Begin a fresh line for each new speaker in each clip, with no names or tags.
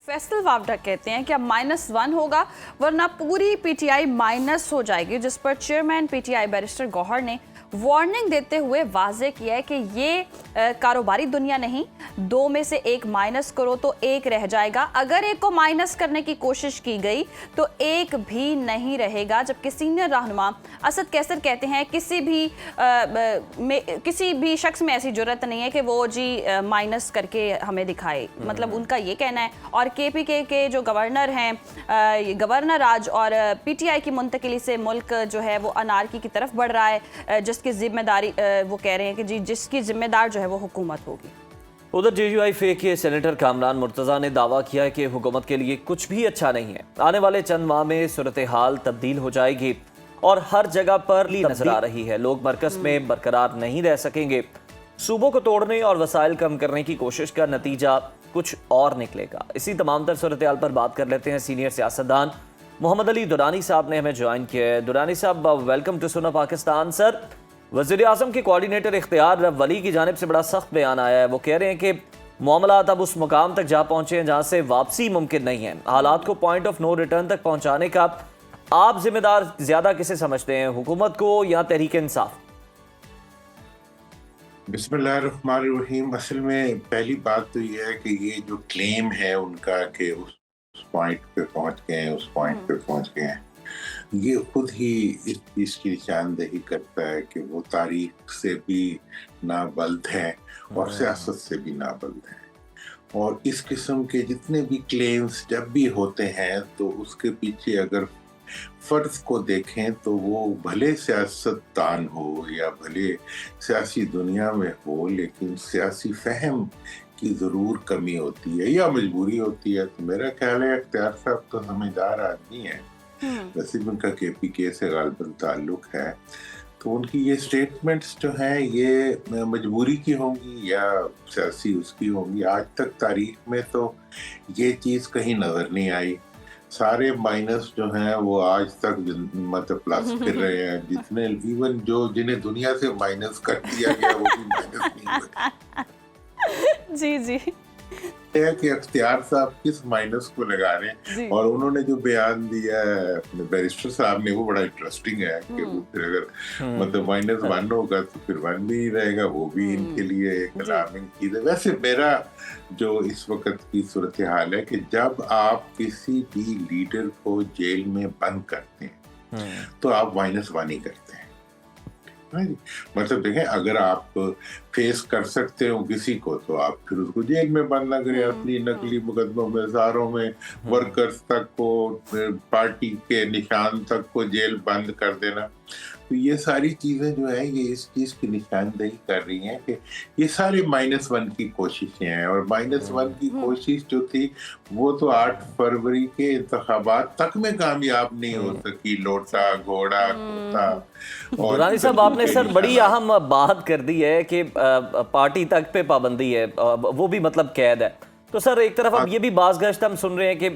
फैसल वावडा कहते हैं कि अब -1 होगा वरना पूरी पीटीआई माइनस हो जाएगी, जिस पर चेयरमैन पीटीआई बैरिस्टर गौहर ने वार्निंग देते हुए वाजे किया है कि ये कारोबारी दुनिया नहीं, 2 में से 1 माइनस करो तो 1 रह जाएगा, अगर 1 को माइनस करने की कोशिश की गई तो 1 भी नहीं रहेगा। जबकि सीनियर रहनुमा असद कैसर कहते हैं किसी भी शख्स में ऐसी जरूरत नहीं है कि वो जी माइनस करके हमें दिखाए, मतलब उनका ये कहना है। और केपीके के जो गवर्नर हैं, गवर्नर राज और पीटीआई की मुंतकिली से मुल्क जो है वो अनारकी की तरफ बढ़ रहा है, जिसकी जिम्मेदारी वो कह रहे हैं कि जी जिसकी जिम्मेदार जो है वो हुकूमत होगी।
उधर जेयूआई फे के सेनेटर कामरान मुर्तज़ा ने दावा किया है कि हुकूमत के लिए कुछ भी अच्छा नहीं है, आने वाले चंद माह में सूरत हाल तब्दील हो जाएगी और हर जगह पर नजर आ रही है, लोग मरकज में बरकरार नहीं रह सकेंगे। सूबों को तोड़ने और वसाइल कम करने की कोशिश का नतीजा कुछ और निकलेगा। इसी तमाम तर सूरत हाल पर बात कर लेते हैं। सीनियर सियासतदान मोहम्मद अली दुरानी साहब ने हमें ज्वाइन किया है। दुरानी साहब, वेलकम टू सुनो पाकिस्तान। सर, वज़ीर आज़म के कोऑर्डिनेटर इख्तियार वली की जानिब से बड़ा सख्त बयान आया है। वो कह रहे हैं कि मामलात अब उस मुकाम तक जा पहुंचे हैं जहां से वापसी मुमकिन नहीं है। हालात को पॉइंट ऑफ नो रिटर्न तक पहुंचाने का आप जिम्मेदार ज्यादा किसे समझते हैं, हुकूमत को या तहरीक इंसाफ?
बिस्मिल्लाहिर्रहमानिर्रहीम। असल में पहली बात तो ये है कि ये जो क्लेम है उनका कि उस पॉइंट पे पहुंच गए हैं, उस पॉइंट पे पहुंच गए हैं, ये खुद ही इस चीज़ की निशानदेही करता है कि वो तारीख से भी नाबल्द हैं और सियासत से भी नाबल्द हैं। और इस किस्म के जितने भी क्लेम्स जब भी होते हैं तो उसके पीछे अगर फर्ज को देखें तो वो भले सियासतदान हो या भले सियासी दुनिया में हो, लेकिन सियासी फहम की ज़रूर कमी होती है या मजबूरी होती है। तो मेरा ख्याल है इख्तियार साहब तो समझदार आदमी है, वैसे भी उनका केपीके से गालिबन ताल्लुक है, तो उनकी ये स्टेटमेंट्स जो हैं ये मजबूरी की होंगी या सियासी उसकी होंगी। आज तक तारीख में तो ये चीज़ कहीं नज़र नहीं आई। सारे माइनस जो हैं वो आज तक मतलब प्लस फिर रहे हैं, जितने इवन जो जिन्हें दुनिया से माइनस कर दिया गया वो भी माइनस नहीं हुए।
जी जी
है कि इख्तियार साहब किस माइनस को लगा रहे हैं। और उन्होंने जो बयान दिया है अपने बैरिस्टर साहब ने वो बड़ा इंटरेस्टिंग है कि वो फिर अगर मतलब -1 होगा तो फिर 1 भी नहीं रहेगा, वो भी इनके लिए एक अलार्मिंग चीज़ है। वैसे मेरा जो इस वक्त की सूरत हाल है कि जब आप किसी भी लीडर को जेल में बंद करते हैं तो आप -1 ही करते हैं। मतलब देखें, अगर आप फेस कर सकते हो किसी को तो आप फिर उसको जेल में बंद ना करें। अपनी नकली मुकदमों में हजारों में वर्कर्स तक को, पार्टी के निशान तक को जेल बंद कर देना, तो ये सारी चीज़ें जो है ये इस चीज़ की निशानदेही कर रही हैं कि ये सारे -1 की कोशिशें हैं। और -1 की कोशिश जो थी वो तो 8 फरवरी के इंतखाबात तक में कामयाब नहीं हो सकी। लोटा घोड़ा कुत्ता। और
दुरानी साहब, आपने सर बड़ी अहम बात कर दी है कि पार्टी तक पे पाबंदी है, वो भी मतलब कैद है। तो सर एक तरफ अब ये भी बाज़गश्त हम सुन रहे हैं कि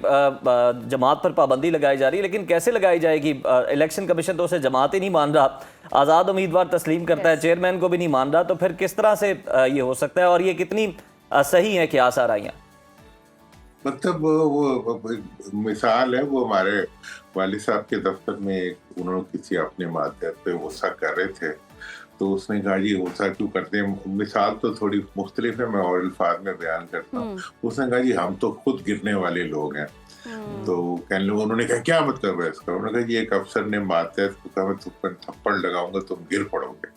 जमात पर पाबंदी लगाई जा रही है, लेकिन कैसे लगाई जाएगी? इलेक्शन कमीशन तो उसे जमात ही नहीं मान रहा, आज़ाद उम्मीदवार तस्लीम करता है, चेयरमैन को भी नहीं मान रहा, तो फिर किस तरह से ये हो सकता है और ये कितनी सही है कि आसार आइयाँ?
मतलब वो मिसाल है, वो हमारे वालिद साहब के दफ्तर में उन्होंने किसी अपने माध्यम पे गुस्सा कर रहे थे, तो उसने कहा जी गुस्सा क्यों करते हैं। मिसाल तो थोड़ी मुख्तलिफ है, मैं और अल्फाज में बयान करता हूँ। उसने कहा जी हम तो खुद गिरने वाले लोग हैं। तो कहने लगे, उन्होंने कहा क्या मतलब है इसका? उन्होंने कहा जी एक अफसर ने मातहत को कहा मैं तुम पर थप्पड़ लगाऊंगा तुम गिर पड़ोगे।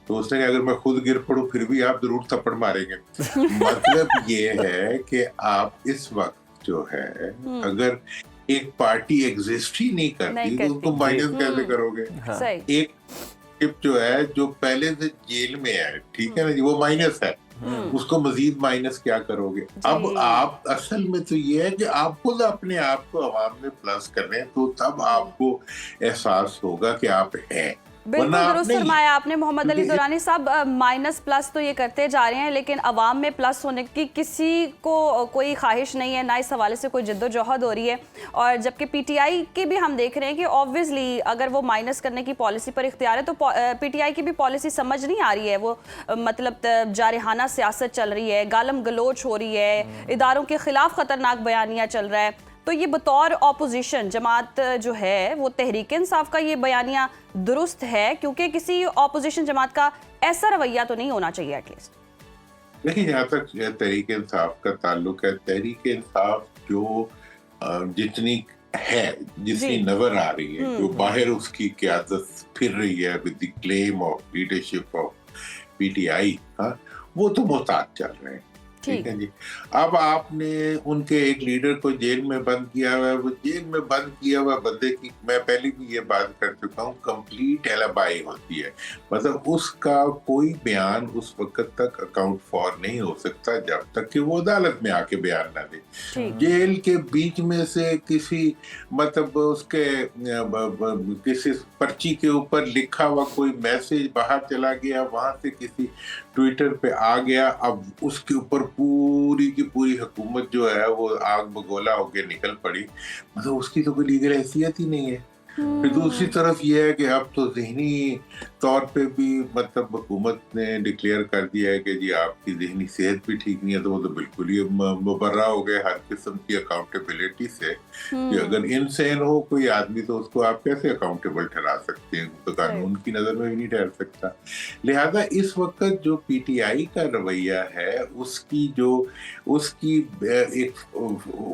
तो उसने कहा अगर मैं खुद गिर पड़ूं फिर भी आप जरूर थप्पड़ मारेंगे। मतलब ये है कि आप इस वक्त जो है अगर एक पार्टी एग्जिस्ट ही नहीं करती तो उनको माइनस कैसे करोगे? एक जो है जो पहले से जेल में है, ठीक है ना जी, वो माइनस है, उसको मजीद माइनस क्या करोगे? अब आप असल में तो ये है कि आप खुद अपने आप को अवाम में प्लस कर रहे हैं, तो तब आपको एहसास होगा कि आप हैं।
बिल्कुल दुरुस्त फरमाया आपने मोहम्मद अली दुरानी साहब। माइनस प्लस तो ये करते जा रहे हैं, लेकिन अवाम में प्लस होने की किसी को कोई ख्वाहिश नहीं है, ना इस हवाले से कोई जद्दोजहद हो रही है। और जबकि पीटीआई की भी हम देख रहे हैं कि ऑब्वियसली अगर वो माइनस करने की पॉलिसी पर इख्तियार है तो पीटीआई की भी पॉलिसी समझ नहीं आ रही है। वो मतलब जारहाना सियासत चल रही है, गालम गलोच हो रही है, इदारों के खिलाफ खतरनाक बयानिया चल रहा है। तो ये बतौर ऑपोजिशन जमात जो है वो तहरीक इंसाफ का ये बयानिया दुरुस्त है, क्योंकि किसी ऑपोजिशन जमात का ऐसा रवैया तो नहीं होना चाहिए एटलीस्ट।
देखिए, जहाँ तक तहरीक इंसाफ का ताल्लुक है, तहरीक इंसाफ जो जितनी है, जितनी नजर आ रही है, जो बाहर उसकी क़यादत फिर रही है with the claim of leadership of PTI, वो तो मोहतात चल रहे हैं। ठीक है जी। अब आपने उनके एक लीडर को जेल में बंद किया हुआ है। वो जेल में बंद किया हुआ बंदे की मैं पहले भी ये बात कर चुका हूँ, कंप्लीट एलिबाई होती है। मतलब उसका कोई बयान उस वक्त तक अकाउंट फॉर नहीं हो सकता जब तक कि वो अदालत में आके बयान ना दे। जेल के बीच में से किसी मतलब उसके किसी पर्ची के ऊपर लिखा हुआ कोई मैसेज बाहर चला गया, वहां से किसी ट्विटर पे आ गया, अब उसके ऊपर पूरी की पूरी हुकूमत जो है वो आग बगोला होके निकल पड़ी। मतलब उसकी तो कोई लीगल हैसियत ही नहीं है। फिर दूसरी तरफ ये है कि अब तो ज़हनी तौर पे भी मतलब हुकूमत ने डिक्लेयर कर दिया है कि जी आपकी ज़हनी सेहत भी ठीक नहीं है, तो वो तो बिल्कुल ही मुबर्रा हो गए हर किस्म की अकाउंटेबिलिटी से कि अगर इनसेन हो कोई आदमी तो उसको आप कैसे अकाउंटेबल ठहरा सकते हैं, तो कानून की नज़र में भी नहीं ठहर सकता। लिहाजा इस वक्त जो पीटीआई का रवैया है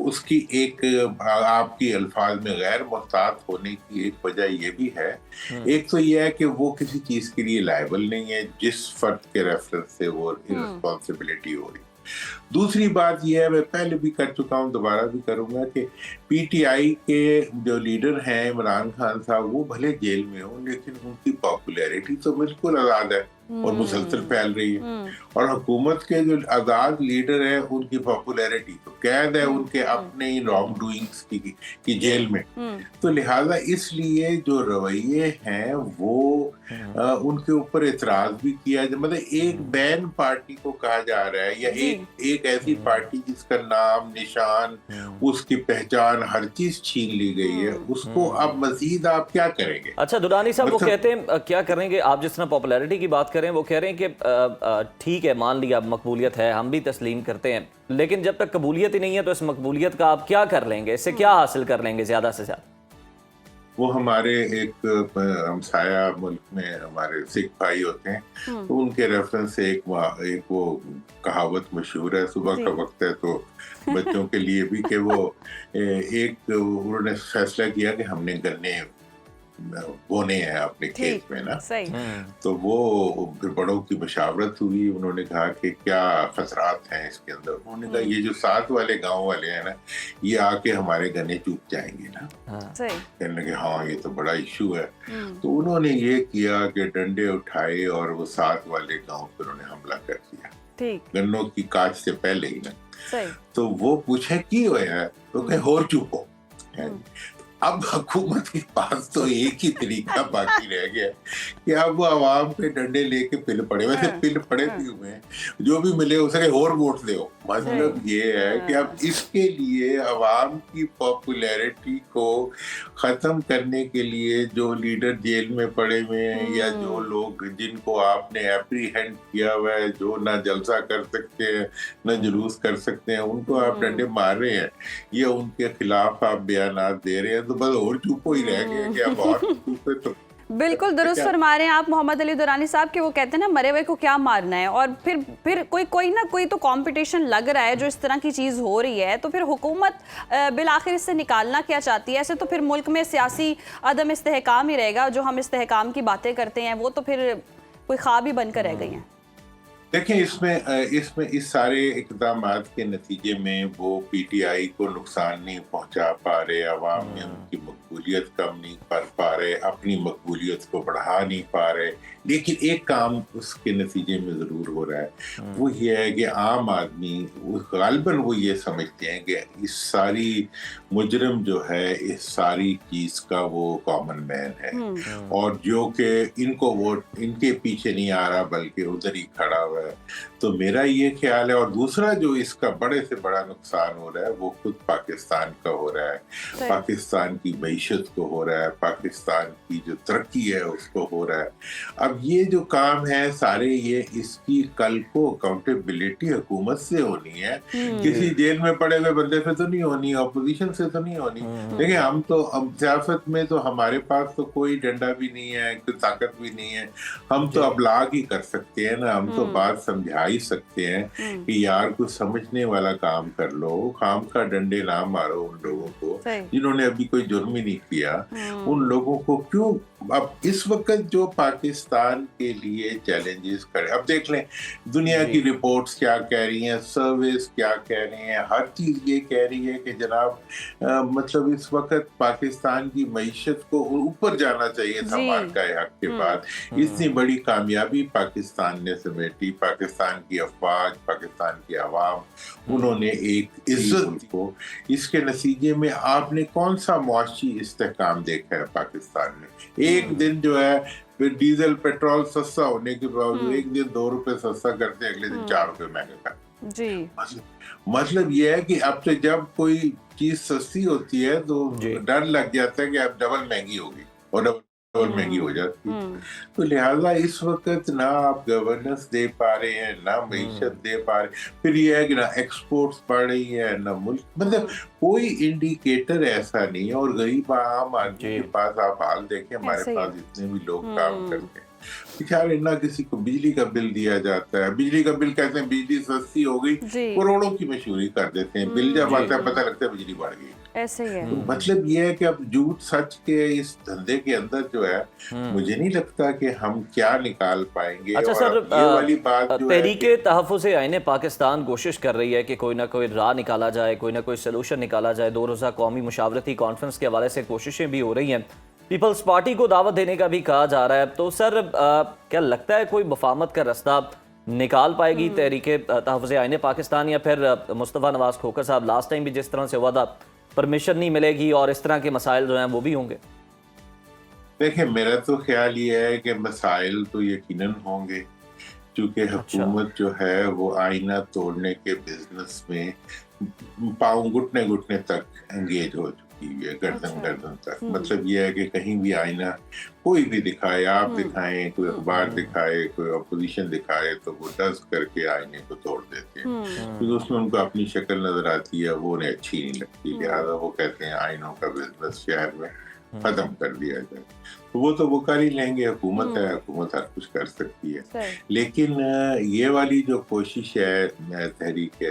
उसकी एक आपकी अल्फाज में गैर मुहतात होने की एक वजह ये भी है। एक तो ये है कि वो किसी चीज के लिए लायबल नहीं है जिस फर्द के रेफरेंस से वो रिस्पॉन्सिबिलिटी हो रही। दूसरी बात यह है, मैं पहले भी कर चुका हूँ, दोबारा भी करूंगा, कि पीटीआई के जो लीडर हैं इमरान खान साहब, वो भले जेल में हो लेकिन उनकी पॉपुलैरिटी तो बिल्कुल आजाद है और मुसलसल फैल रही है। और हुकूमत के जो आजाद लीडर हैं उनकी पॉपुलैरिटी तो कैद है उनके अपने ही रॉन्ग डूइंग्स की जेल में। तो लिहाजा इसलिए जो रवैये हैं वो उनके ऊपर एतराज भी किया जाए। मतलब एक बैन पार्टी को कहा जा रहा है या एक ऐसी पार्टी जिसका नाम निशान उसकी पहचान हर चीज छीन ली गई है, उसको अब मजीद आप क्या करेंगे?
अच्छा दुरानी साहब, वो कहते हैं क्या करेंगे? आप जिस तरह पॉपुलैरिटी की बात करें, वो कह रहे हैं कि ठीक है, मान लिया मकबूलियत है, हम भी तस्लीम करते हैं, लेकिन जब तक कबूलियत ही नहीं है तो इस मकबूलियत का आप क्या कर लेंगे? इससे क्या हासिल कर लेंगे ज्यादा से ज्यादा?
वो हमारे एक हमसाया मुल्क में हमारे सिख भाई होते हैं, तो उनके रेफरेंस से एक वो कहावत मशहूर है, सुबह का वक्त है तो बच्चों के लिए भी, कि वो उन्होंने फैसला किया कि हमने गन्ने बोने हैं अपने खेत में ना। तो वो फिर बड़ों की मशावरत हुई, उन्होंने कहा कि क्या खतरात हैं इसके अंदर। उन्होंने कहा ये जो साथ वाले गांव वाले हैं ना, ये आके हमारे गन्ने चूक जाएंगे ना। कहने लगे हाँ ये तो बड़ा इशू है। तो उन्होंने ये किया कि डंडे उठाए और वो साथ वाले गांव पर उन्होंने हमला कर दिया, गन्नों की काट से पहले ही ना। तो वो पूछे की हुआ है, तो कहे होर चुपो। अब हुकूमत के पास तो एक ही तरीका बाकी रह गया कि अब वो आवाम पे डंडे लेके पिल पड़े, वैसे पिल पड़े भी हुए हैं, जो भी मिले उसे और वोट दो। मतलब ये है कि अब इसके लिए आवाम की पॉपुलैरिटी को खत्म करने के लिए जो लीडर जेल में पड़े हुए हैं या जो लोग जिनको आपने एप्रीहेंड किया हुआ है, जो ना जलसा कर सकते हैं ना जुलूस कर सकते हैं, उनको आप डंडे मार रहे हैं या उनके खिलाफ आप बयानात दे रहे हैं, तो बस और चुप ही रह गए कि अब और चुप है। तो
बिल्कुल दुरुस्त फरमा रहे हैं आप मोहम्मद अली दुरानी साहब के। वो कहते हैं ना मरे हुए को क्या मारना है, और फिर कोई ना कोई तो कंपटीशन लग रहा है जो इस तरह की चीज़ हो रही है, तो फिर हुकूमत बिलाखिर इससे निकालना क्या चाहती है? ऐसे तो फिर मुल्क में सियासी अदम इस्तेहकाम ही रहेगा। जो हम इस्तेहकाम की बातें करते हैं वो तो फिर कोई ख्वाब ही बनकर रह गई हैं।
دیکھیں اس سارے اقدامات کے نتیجے میں وہ پی ٹی آئی کو نقصان نہیں پہنچا پا رہے، عوام میں ان کی مقبولیت کم نہیں کر پا رہے، اپنی مقبولیت کو بڑھا نہیں پا رہے، لیکن ایک کام اس کے نتیجے میں ضرور ہو رہا ہے، وہ یہ ہے کہ عام آدمی غالباً وہ یہ سمجھتے ہیں کہ اس ساری مجرم جو ہے اس ساری چیز کا وہ کامن مین ہے، اور جو کہ ان کو ووٹ ان کے پیچھے نہیں آ رہا بلکہ ادھر ہی کھڑا ہوا ہے۔ تو میرا یہ خیال ہے، اور دوسرا جو اس کا بڑے سے بڑا نقصان ہو رہا ہے وہ خود پاکستان کا ہو رہا ہے، پاکستان کی معیشت کو ہو رہا ہے، پاکستان کی جو ترقی ہے اس کو ہو رہا ہے۔ اب یہ جو کام ہے سارے، یہ اس کی کل کو اکاؤنٹیبلٹی حکومت سے ہونی ہے، کسی جیل میں پڑے ہوئے بندے سے تو نہیں ہونی، اپوزیشن سے تو نہیں ہونی۔ دیکھیں ہم تو سیاست میں تو ہمارے پاس تو کوئی ڈنڈا بھی نہیں ہے، کوئی طاقت بھی نہیں ہے، ہم تو ابلاغ ہی کر سکتے ہیں نا، ہم تو بات سمجھا ہی سکتے ہیں کہ یار کچھ سمجھنے والا کام کر لو، خام کا ڈنڈے نہ مارو ان لوگوں کو جنہوں نے ابھی کوئی جرم ہی نہیں کیا، ان لوگوں کو کیوں۔ اب اس وقت جو پاکستان کے لیے چیلنجز کھڑے، اب دیکھ لیں دنیا کی رپورٹس کیا کہہ رہی ہیں، سروس کیا کہہ رہی ہیں، ہر چیز یہ کہہ رہی ہے کہ جناب مطلب اس وقت پاکستان کی معیشت کو اوپر جانا چاہیے تھا مارکہ حق کے بعد۔ اتنی بڑی کامیابی پاکستان نے سمیٹی، پاکستان کی افواج، پاکستان کی عوام، انہوں نے ایک عزت کو، اس کے نتیجے میں آپ نے کون سا معاشی استحکام دیکھا ہے پاکستان میں؟ ایک دن جو ہے پھر ڈیزل پیٹرول سستا ہونے کے باوجود ایک دن 2 روپے سستا کرتے، اگلے دن 4 روپے مہنگا کرتے۔
جی
مطلب یہ ہے کہ اب سے جب کوئی چیز سستی ہوتی ہے تو ڈر لگ جاتا ہے کہ اب ڈبل مہنگی ہوگی، اور ڈبل مہنگی ہو جاتی ہے۔ تو لہٰذا اس وقت نہ آپ گورننس دے پا رہے ہیں، نہ معیشت دے پا رہے، پھر یہ ہے کہ نہ ایکسپورٹس بڑھ رہی ہے، نہ ملک، مطلب کوئی انڈیکیٹر ایسا نہیں ہے۔ اور غریب عام آدمی کے پاس آپ حال دیکھیں، ہمارے پاس اتنے بھی لوگ کام کرتے ہیں، بیچارے نہ کسی کو بجلی کا بل دیا جاتا ہے، بجلی کا بل کہتے ہیں بجلی سستی ہو گئی، کروڑوں کی مشہوری کر دیتے ہیں، بل جب آتا ہے پتہ لگتا ہے بجلی بڑھ گئی۔ ایسے ہی ہے۔ مطلب یہ ہے کہ اب جھوٹ سچ کے اس دھندے کے اندر جو ہے مجھے نہیں لگتا کہ ہم کیا نکال پائیں گے۔
اچھا سر،
یہ والی بات جو ہے
تحریک تحفظ آئین پاکستان کوشش کر رہی ہے کہ کوئی نہ کوئی راہ نکالا جائے، کوئی نہ کوئی سلوشن نکالا جائے۔ 2 روزہ قومی مشاورتی کانفرنس کے حوالے سے کوششیں بھی ہو رہی ہیں، پیپلز پارٹی کو دعوت دینے کا بھی کہا جا رہا ہے۔ تو سر کیا لگتا ہے کوئی مفاہمت کا رستہ نکال پائے گی تحریک تحفظ آئین پاکستان، یا پھر مصطفیٰ نواز کھوکھر صاحب لاسٹ ٹائم بھی جس طرح سے ہوا تھا پرمیشن نہیں ملے گی اور اس طرح کے مسائل جو ہیں وہ بھی ہوں گے؟
دیکھیں میرا تو خیال یہ ہے کہ مسائل تو یقیناً ہوں گے، کیونکہ حکومت جو ہے وہ آئینہ توڑنے کے بزنس میں پاؤں گھٹنے تک انگیج ہو چکی ہے، گردن تک۔ مطلب یہ ہے کہ کہیں بھی آئینہ کوئی بھی دکھائے، آپ دکھائیں، کوئی اخبار دکھائے، کوئی اپوزیشن دکھائے، تو وہ ڈس کر کے آئینے کو توڑ دیتے ہیں، کیونکہ اس میں ان کو اپنی شکل نظر آتی ہے، وہ انہیں اچھی نہیں لگتی، لہٰذا وہ کہتے ہیں آئینوں کا بزنس شہر میں ختم کر دیا جائے۔ وہ تو وہ کر ہی لیں گے، حکومت ہے، حکومت ہر کچھ کر سکتی ہے۔ لیکن یہ والی جو کوشش ہے تحریک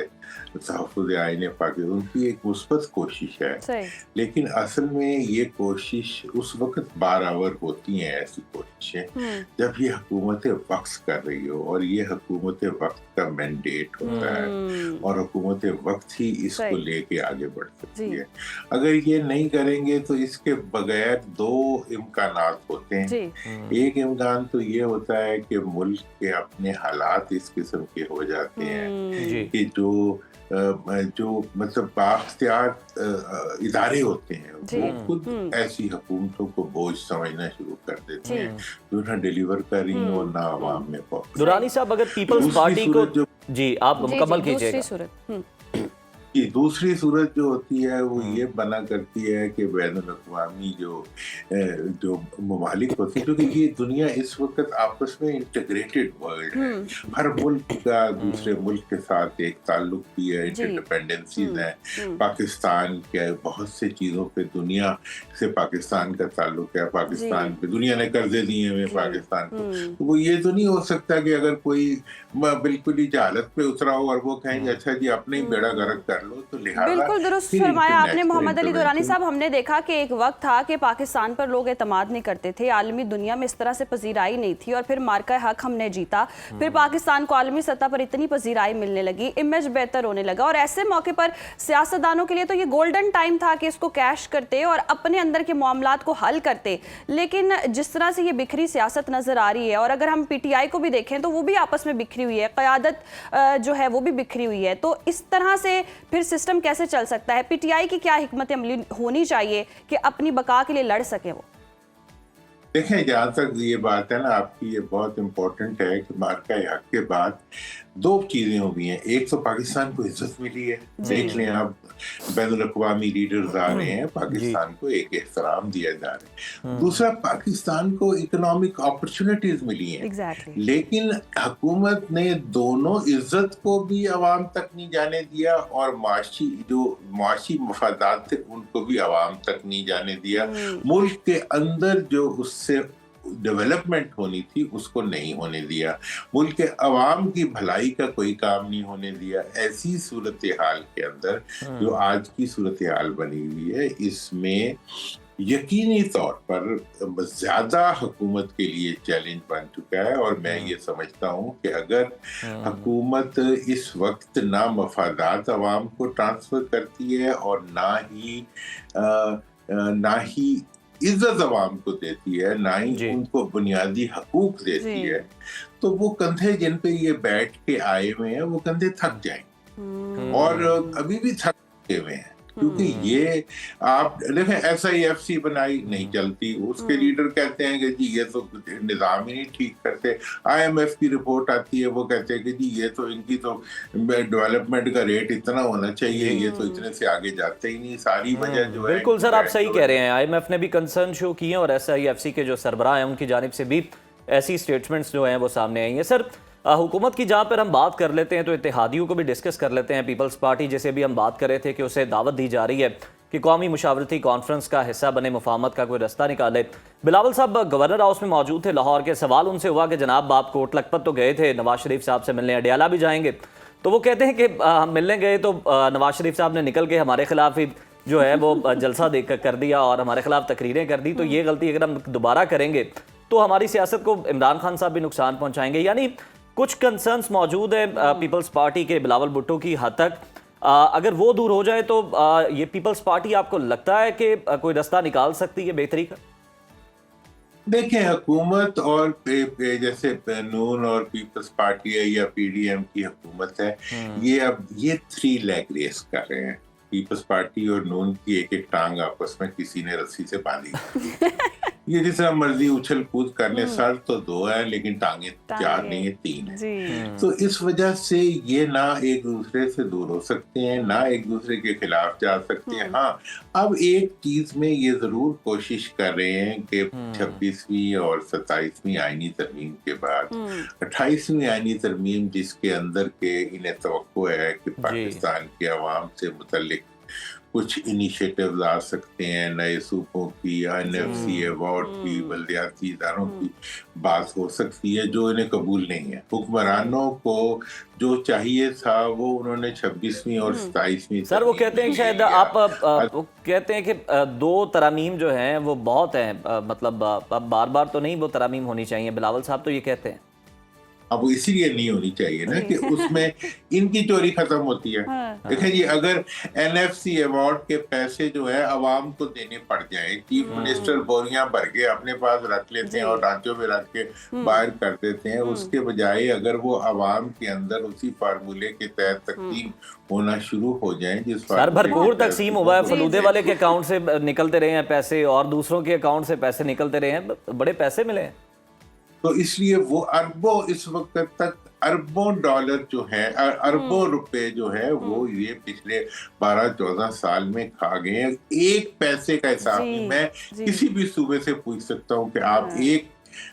تحفظ آئین پاکستان، ان کی ایک مثبت کوشش ہے، لیکن اصل میں یہ کوشش اس وقت بارآور ہوتی ہیں ایسی کوششیں جب یہ حکومت وقت کر رہی ہو، اور یہ حکومت وقت کا مینڈیٹ ہوتا ہے، اور حکومت وقت ہی اس کو لے کے آگے بڑھ سکتی ہے۔ اگر یہ نہیں کریں گے تو اس کے بغیر 2 امکانات ہوتے ہیں۔ ایک امکان تو یہ ہوتا ہے کہ ملک کے اپنے حالات اس قسم کے ہو جاتے ہیں کہ جو مطلب بااختیار ادارے ہوتے ہیں وہ خود ایسی حکومتوں کو بوجھ سمجھنا شروع کر دیتے ہیں جو نہ ڈیلیور کر رہی ہیں اور نہ عوام میں پہنچ۔
دورانی صاحب اگر پیپلز پارٹی کو، جی آپ مکمل کیجئے گا۔
دوسری صورت جو ہوتی ہے وہ یہ بنا کرتی ہے کہ بین الاقوامی جو ممالک ہوتی ہیں، کیونکہ یہ دنیا اس وقت آپس میں انٹیگریٹڈ ورلڈ ہے، ہر ملک کا دوسرے ملک کے ساتھ ایک تعلق بھی ہے، انٹرڈیپینڈنسیز ہیں، پاکستان کے بہت سے چیزوں پہ دنیا سے پاکستان کا تعلق ہے، پاکستان پہ دنیا نے قرضے دیے ہوئے پاکستان کو، تو وہ یہ تو نہیں ہو سکتا کہ اگر کوئی بالکل ہی جہالت پہ اترا ہو اور وہ کہیں اچھا جی اپنے ہی بیڑا غرق کر लो, तो लिहाजा
बिल्कुल दुरुस्त
फिर
फरमाया आपने
इंटरनेशनल
मोहम्मद अली दुरानी
इंटरवेंशन।
साहब। हमने देखा कि एक वक्त था कि पाकिस्तान पर लोग एतमाद नहीं करते थे, आलमी दुनिया में इस तरह से पजीराई नहीं थी, और फिर मार्का हक हमने जीता, फिर पाकिस्तान को आलमी सतह पर इतनी पजीराई मिलने लगी, इमेज बेहतर होने लगा, और ऐसे मौके पर सियासतदानों के लिए तो ये गोल्डन टाइम था कि इसको कैश करते और अपने अंदर के मामलात को हल करते। लेकिन जिस तरह से ये बिखरी सियासत नजर आ रही है, और अगर हम पीटीआई को भी देखें तो वो भी आपस में बिखरी हुई है, क़यादत जो है वो भी बिखरी हुई है, तो इस तरह से फिर सिस्टम कैसे चल सकता है? पीटीआई की क्या हिकमत अमली होनी चाहिए कि अपनी बका के लिए लड़ सके वो?
देखें, जहाँ तक ये बात है ना आपकी, ये बहुत इम्पोर्टेंट है कि मार्का हक के बाद दो चीजें हो गई हैं। एक तो पाकिस्तान को इज्जत मिली है, देख लें आप, बैनुल अक़वामी लीडर्स आ रहे हैं, पाकिस्तान को एक एहतराम दिया जा रहा है। दूसरा, पाकिस्तान को इकोनॉमिक अपॉर्चुनिटीज मिली हैं।
Exactly.
लेकिन हुकूमत ने दोनों इज्जत को भी आवाम तक नहीं जाने दिया, और माशी मफादात थे उनको भी आवाम तक नहीं जाने दिया। मुल्क के अंदर जो उससे डेवलपमेंट होनी थी उसको नहीं होने दिया, मुल्क के अवाम की भलाई का कोई काम नहीं होने दिया। ऐसी सूरत हाल के अंदर जो आज की सूरत हाल बनी हुई है, इसमें यकीनी तौर पर ज्यादा हुकूमत के लिए चैलेंज बन चुका है। और मैं ये समझता हूँ कि अगर हुकूमत इस वक्त ना मफादात अवाम को ट्रांसफर करती है और ना ही इज्जत अवाम को देती है, ना ही उनको बुनियादी हकूक देती है, तो वो कंधे जिन पे ये बैठ के आए हुए हैं वो कंधे थक जाएंगे, और अभी भी थक हुए हैं। क्योंकि ये आप देखें, SIFC बनाई नहीं चलती, उसके लीडर कहते हैं कि जी ये तो निज़ाम ही नहीं ठीक करते। IMF की रिपोर्ट आती है, वो कहते हैं कि जी ये तो इनकी तो डेवलपमेंट का रेट इतना होना चाहिए, ये तो इतने से आगे जाते ही नहीं। सारी वजह जो है,
बिल्कुल सर आप सही कह रहे हैं, IMF ने भी कंसर्न शो किए और SIFC के जो सरबराह हैं उनकी जानिब से भी ऐसी स्टेटमेंट्स जो हैं वो सामने आई हैं। सर हुकूमत की जहाँ पर हम बात कर लेते हैं तो इत्तेहादियों को भी डिस्कस कर लेते हैं। पीपल्स पार्टी जैसे भी हम बात कर रहे थे कि उसे दावत दी जा रही है कि कौमी मुशावरती कॉन्फ्रेंस का हिस्सा बने, मुफाहमत का कोई रास्ता निकाले। बिलावल साहब गवर्नर हाउस में मौजूद थे लाहौर के, सवाल उनसे हुआ कि जनाब आप कोट लखपत तो गए थे, नवाज शरीफ साहब से मिलने, अडियाला भी जाएंगे, तो वो कहते हैं कि हम मिलने गए तो नवाज शरीफ साहब ने निकल के हमारे खिलाफ ही जो है वो जलसा देकर कर दिया और हमारे खिलाफ तकरीरें कर दी, तो ये गलती अगर हम दोबारा करेंगे तो हमारी सियासत को इमरान खान साहब भी नुकसान पहुंचाएंगे। यानी कुछ कंसर्न्स मौजूद है पीपल्स पार्टी के बिलावल भुट्टो की हद तक, अगर वो दूर हो जाए तो ये पीपल्स पार्टी आपको लगता है कि कोई रास्ता निकाल सकती है बेहतरी का?
देखें, हुकूमत और जैसे नून और पीपल्स पार्टी है या PDM की हुकूमत है, ये अब ये 3 लेग रेस कर रहे हैं। पीपल्स पार्टी और नून की एक एक टांग आपस में किसी ने रस्सी से बांधी ये जिस तरह मर्जी उछल कूद करने, सर तो 2 है लेकिन टांगे 4 नहीं है, 3 है। तो इस वजह से ये ना एक दूसरे से दूर हो सकते हैं, ना एक दूसरे के खिलाफ जा सकते हैं। हाँ, अब एक चीज में ये जरूर कोशिश कर रहे हैं कि 26वीं और 27वीं आईनी तरमीम के बाद 28वीं आईनी तरमीम, जिसके अंदर के इन्हें तवक्को है कि पाकिस्तान के अवाम से मुतल्लिक कुछ इनिशिएटिव्स आ सकते हैं, नए सूबों की, NFC अवार्ड की, बल्दियाती इदारों की बात हो सकती है, जो इन्हें कबूल नहीं है। हुक्मरानों को जो चाहिए था वो उन्होंने 26वीं और 27वीं।
सर वो कहते हैं शायद आप वो कहते हैं कि 2 तरामीम जो हैं वो बहुत हैं, मतलब बार बार तो नहीं वो तरामीम होनी चाहिए, बिलावल साहब तो ये कहते हैं।
अब वो इसीलिए नहीं होनी चाहिए ना कि उसमें इनकी चोरी खत्म होती है। देखिए जी, अगर NFC अवार्ड के पैसे जो है अवाम को देने पड़ जाए, चीफ मिनिस्टर बोरियां भर के अपने पास रख लेते हैं और रांचों में रख के बाहर कर देते हैं, उसके बजाय अगर वो अवाम के अंदर उसी फार्मूले के तहत तकसीम होना शुरू हो जाए, जिस
सर भरपूर तकसीम हुआ है, फलूदे वाले के अकाउंट से निकलते रहे हैं पैसे और दूसरों के अकाउंट से पैसे निकलते रहे हैं, बड़े पैसे मिले हैं।
तो इसलिए वो अरबों, इस वक्त तक अरबों डॉलर जो है, अरबों रुपए जो है वो ये पिछले 12-14 साल में खा गए हैं। एक पैसे का हिसाब नहीं, मैं किसी भी सूबे से पूछ सकता हूँ कि आप एक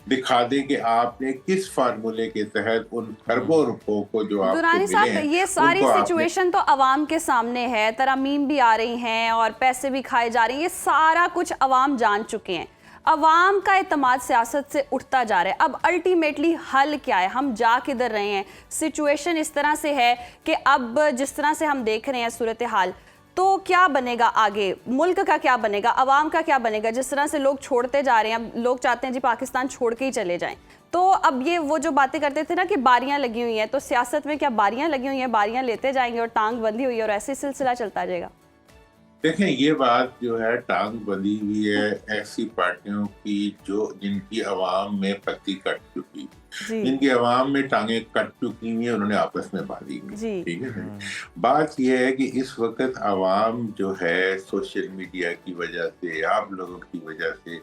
दिखा दें कि आपने किस फार्मूले के तहत उन अरबों रुपयों को जो आपको
दुरानी
मिले
साहब,
हैं,
ये सारी सिचुएशन तो अवाम के सामने है, तरामीम भी आ रही हैं और पैसे भी खाए जा रहे हैं, ये सारा कुछ अवाम जान चुके हैं। अवाम का एतमाद सियासत से उठता जा रहा है, अब अल्टीमेटली हल क्या है, हम जा किधर रहे हैं, सिचुएशन इस तरह से है कि अब जिस तरह से हम देख रहे हैं सूरत हाल, तो क्या बनेगा आगे, मुल्क का क्या बनेगा, अवाम का क्या बनेगा? जिस तरह से लोग छोड़ते जा रहे हैं, अब लोग चाहते हैं जी पाकिस्तान छोड़ के ही चले जाएं, तो अब ये वो जो बातें करते थे ना कि बारियां लगी हुई हैं, तो सियासत में क्या बारियां लगी हुई हैं, बारियां लेते जाएंगे और टांग बंधी हुई है और ऐसे सिलसिला चलता जाएगा?
देखें, ये बात जो है टांग बंधी हुई है ऐसी पार्टियों की जो जिनकी आवाम में पत्ती कट चुकी, जिनकी आवाम में टांगे कट चुकी हुई है, उन्होंने आपस में बांधी हुई। ठीक है। बात यह है कि इस वक्त आवाम जो है सोशल मीडिया की वजह से, आप लोगों की वजह से,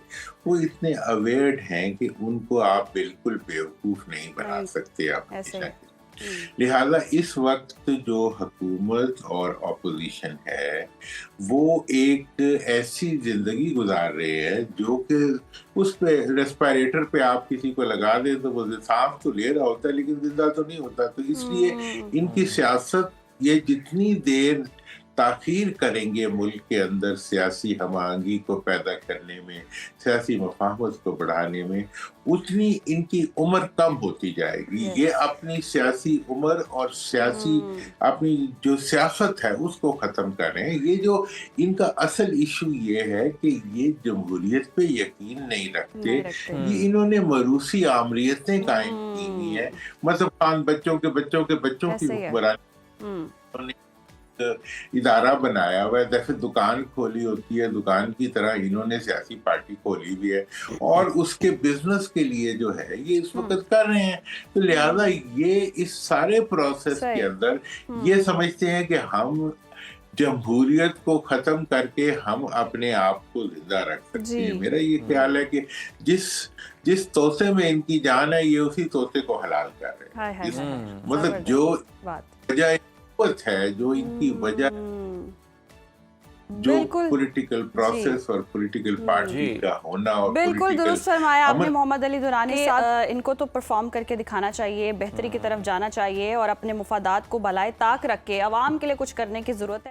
वो इतने अवेयर हैं कि उनको आप बिल्कुल बेवकूफ नहीं बना सकते आप। लिहाजा इस वक्त जो हुकूमत और अपोजिशन है वो एक ऐसी जिंदगी गुजार रहे हैं जो कि उस पे रेस्पिरेटर पे आप किसी को लगा दे तो वो सांस तो ले रहा होता है लेकिन जिंदा तो नहीं होता। तो इसलिए इनकी सियासत ये जितनी देर ताखीर करेंगे मुल्क के अंदर सियासी हमांगी को पैदा करने में, सियासी मफाहमत को बढ़ाने में, उतनी इनकी उम्र कम होती जाएगी। ये अपनी सियासी उम्र और सियासी अपनी जो सियासत है उसको ख़त्म कर रहे हैं। ये जो इनका असल इशू ये है कि ये जमहूरियत पे यकीन नहीं रखते। ये इन्होंने मरूसी आमरीतें कायम की हुई हैं, मतलब बच्चों के बच्चों की हुक्मरानी इदारा बनाया हुआ है। जैसे दुकान खोली होती है, दुकान की तरह इन्होंने सियासी पार्टी खोली भी है और उसके बिजनेस के लिए जो है ये इस वक्त कर रहे हैं। तो लिहाजा ये इस सारे प्रोसेस के अंदर ये समझते हैं कि हम जमहूरियत को खत्म करके हम अपने आप को जिंदा रख सकते हैं। मेरा ये ख्याल है कि जिस तोते में इनकी जान है ये उसी तोते को हलाल कर रहे हैं। मतलब जो वजह है, जो इनकी वजह जो पॉलिटिकल प्रोसेस और पॉलिटिकल पार्टी का होना और
बिल्कुल दुरुस्त फरमाया आपने मोहम्मद अली दुरानी साहब। इनको तो परफॉर्म करके दिखाना चाहिए, बेहतरी की तरफ जाना चाहिए और अपने मुफादात को भलाए ताक रख के अवाम के लिए कुछ करने की जरूरत है।